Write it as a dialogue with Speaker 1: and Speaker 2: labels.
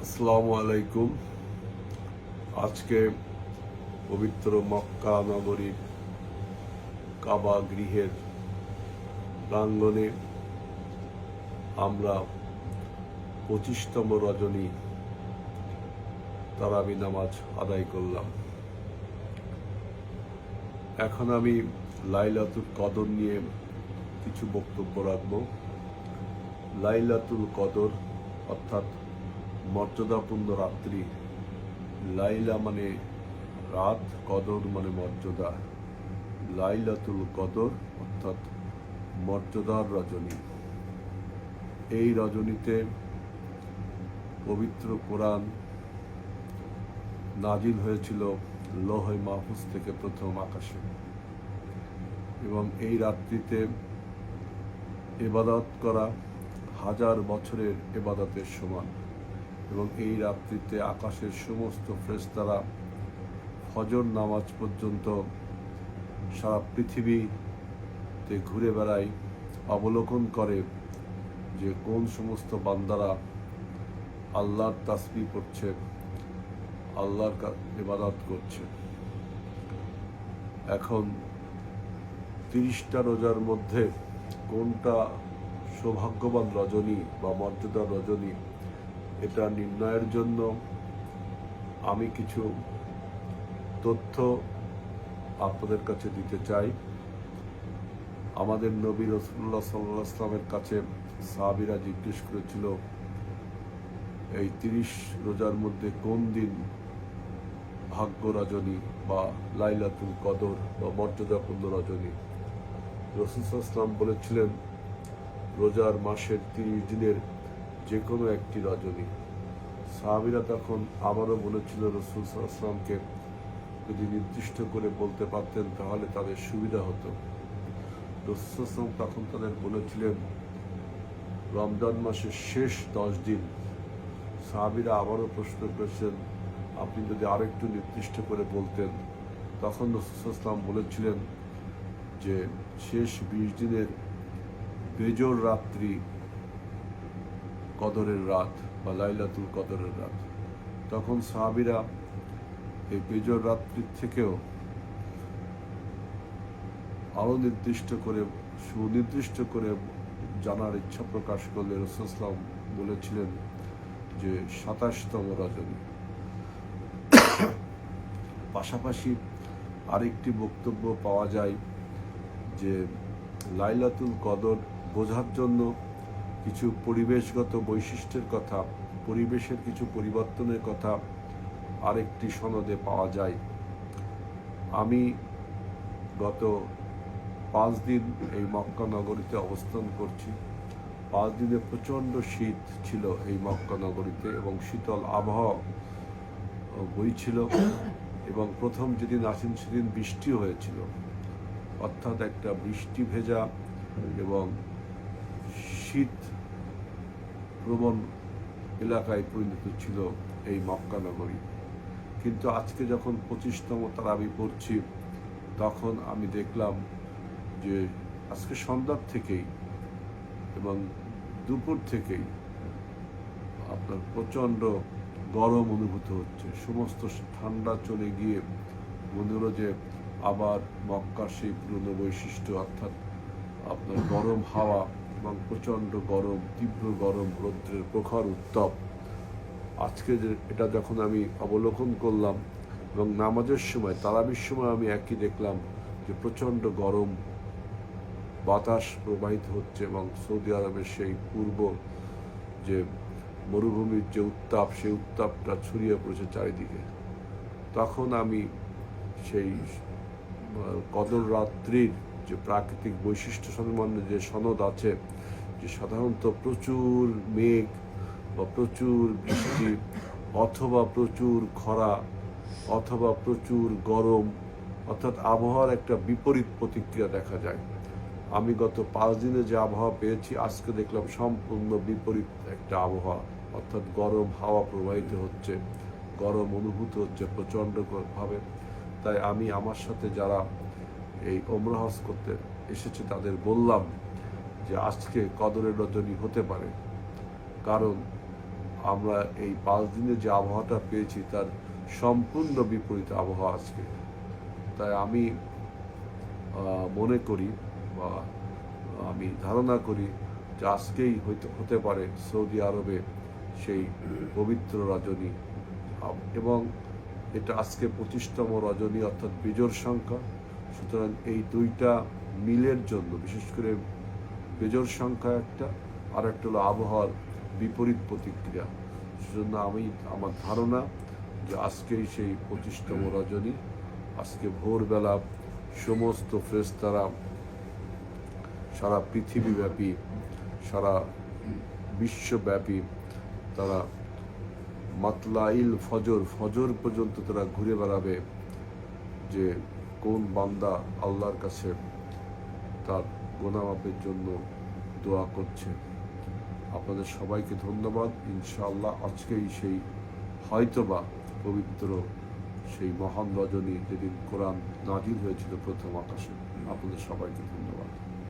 Speaker 1: আসসালামু আলাইকুম। আজকে পবিত্র মক্কা নগরীর কাবা গৃহের প্রাঙ্গণে আমরা 25তম রজনী তারাবি নামাজ আদায় করলাম। এখন আমি লাইলাতুল কদর নিয়ে কিছু বক্তব্য রাখব। লাইলাতুল কদর অর্থাৎ মর্যাদাপূর্ণ রাত্রি। লাইলা মানে রাত, কদর মানে মর্যাদা। লাইলাতুল কদর অর্থাৎ মর্যাদার রজনী। এই রজনীতে পবিত্র কোরআন নাজিল হয়েছিল লৌহে মাহফুজ থেকে প্রথম আকাশে, এবং এই রাত্রিতে ইবাদত করা হাজার বছরের ইবাদতের সমান। এবং এই রাত্রিতে আকাশের সমস্ত ফেরেশতারা ফজর নামাজ পর্যন্ত সারা পৃথিবীতে ঘুরে বেড়ায়, অবলোকন করে যে কোন সমস্ত বান্দারা আল্লাহর তাসবিহ পড়ছে, আল্লাহর ইবাদত করছে। এখন 30টা রোজার মধ্যে কোনটা সৌভাগ্যবান রজনী বা মর্যাদার রজনী, এটা নির্ণয়ের জন্য আমি কিছু তথ্য আপনাদের কাছে দিতে চাই। আমাদের নবী রাসূলুল্লাহ সাল্লাল্লাহু আলাইহি ওয়াসাল্লামের কাছে সাহাবীরা জিজ্ঞেস করেছিল, এই 30 রোজার মধ্যে কোন দিন ভাগ্য রজনী বা লাইলাতুল কদর বা মর্যাদাপূর্ণ রজনী। রাসূল সাল্লাল্লাহু আলাইহি ওয়াসাল্লাম বলেছিলেন, রোজার মাসের 30 দিনের যে কোনো একটি রজনী। সাহাবীরা তখন আবারও বলেছিল রাসূল সাল্লাল্লাহু আলাইহি ওয়াসাল্লামকে যদি নির্দিষ্ট করে বলতে পারতেন তাহলে তাদের সুবিধা হতো। রাসূল সাল্লাল্লাহু আলাইহি ওয়াসাল্লাম তখন তাদের বলেছিলেন রমজান মাসের শেষ 10 দিন। সাহাবীরা আবারও প্রশ্ন করেছেন, আপনি যদি আরেকটু নির্দিষ্ট করে বলতেন। তখন রাসূল সাল্লাল্লাহু আলাইহি ওয়াসাল্লাম বলেছিলেন যে শেষ 20 দিনের বেজোর রাত্রি কদরের রাত বা লাইলাতুল কদরের রাত। তখন সাহাবীরা এই বেজোর রাত্রির থেকেও আরো নির্দিষ্ট করে সুনির্দিষ্ট করে জানার ইচ্ছা প্রকাশ করলে রাসূল সাল্লাল্লাহু আলাইহি ওয়াসাল্লাম বলেছিলেন যে 27তম রজনী। পাশাপাশি আরেকটি বক্তব্য পাওয়া যায় যে লাইলাতুল কদর বোঝার জন্য কিছু পরিবেশগত বৈশিষ্ট্যের কথা, পরিবেশের কিছু পরিবর্তনের কথা আরেকটি সনদে পাওয়া যায়। আমি গত 5 দিন এই মক্কা নগরীতে অবস্থান করছি। 5 দিনে প্রচণ্ড শীত ছিল এই মক্কা নগরীতে, এবং শীতল আবহাওয়া বইছিল, এবং প্রথম যেদিন আসেন সেদিন বৃষ্টি হয়েছিল। অর্থাৎ একটা বৃষ্টি ভেজা এবং শীত প্রবণ এলাকায় পরিণত ছিল এই মক্কা নগরী। কিন্তু আজকে যখন 25তম তারাবি পড়ছি, তখন আমি দেখলাম যে আজকে সন্ধ্যার থেকেই এবং দুপুর থেকেই আপনার প্রচণ্ড গরম অনুভূত হচ্ছে। সমস্ত ঠান্ডা চলে গিয়ে মনে হলো যে আবার মক্কার সেই পুরনো বৈশিষ্ট্য, অর্থাৎ আপনার গরম হাওয়া এবং প্রচণ্ড গরম, তীব্র গরম, রৌদ্রের প্রখর উত্তাপ। আজকে যে এটা যখন আমি অবলোকন করলাম এবং নামাজের সময়, তারাবির সময় আমি একই দেখলাম যে প্রচণ্ড গরম বাতাস প্রবাহিত হচ্ছে, এবং সৌদি আরবের সেই পূর্ব যে মরুভূমির যে উত্তাপ, সেই উত্তাপটা ছড়িয়ে পড়েছে চারিদিকে। তখন আমি সেই কদর রাত্রির যে প্রাকৃতিক বৈশিষ্ট্য সম্বন্ধে যে সনদ আছে, যে সাধারণত প্রচুর মেঘ বা প্রচুর বৃষ্টি অথবা প্রচুর খরা অথবা প্রচুর গরম, অর্থাৎ আবহাওয়ার একটা বিপরীত প্রতিক্রিয়া দেখা যায়। আমি গত 5 দিনে যে আবহাওয়া পেয়েছি, আজকে দেখলাম সম্পূর্ণ বিপরীত একটা আবহাওয়া, অর্থাৎ গরম হাওয়া প্রবাহিত হচ্ছে, গরম অনুভূত হচ্ছে প্রচণ্ডভাবে। তাই আমি আমার সাথে যারা এই ওমরা হজ করতে এসেছে তাদের বললাম যে আজকে কদরের রজনী হতে পারে, কারণ আমরা এই 5 দিনে যে আবহাওয়াটা পেয়েছি তার সম্পূর্ণ বিপরীত আবহাওয়া আজকে। তাই আমি মনে করি বা আমি ধারণা করি যে আজকেই হতে পারে সৌদি আরবে সেই পবিত্র রজনী, এবং এটা আজকে 25তম রজনী অর্থাৎ বিজোড় সংখ্যা। সুতরাং এই দুইটা মিলের জন্য, বিশেষ করে বেজোড় সংখ্যা একটা, আর একটা হলো আবহাওয়ার বিপরীত প্রতিক্রিয়া, সেজন্য আমার ধারণা যে আজকেই সেই 25তম রজনী। আজকে ভোরবেলা সমস্ত ফেরেশতারা সারা পৃথিবীব্যাপী, সারা বিশ্বব্যাপী তারা মাতলাইল ফজর পর্যন্ত তারা ঘুরে বেড়াবে যে কোন বান্দা আল্লাহর কাছে তার গুনাহ মাফের জন্য দোয়া করছে। আপনাদের সবাইকে ধন্যবাদ। ইনশাআল্লাহ আজকেই সেই হয়তোবা পবিত্র সেই মহান রজনী যেদিন কোরআন নাজিল হয়েছিল প্রথম আকাশে। আপনাদের সবাইকে ধন্যবাদ।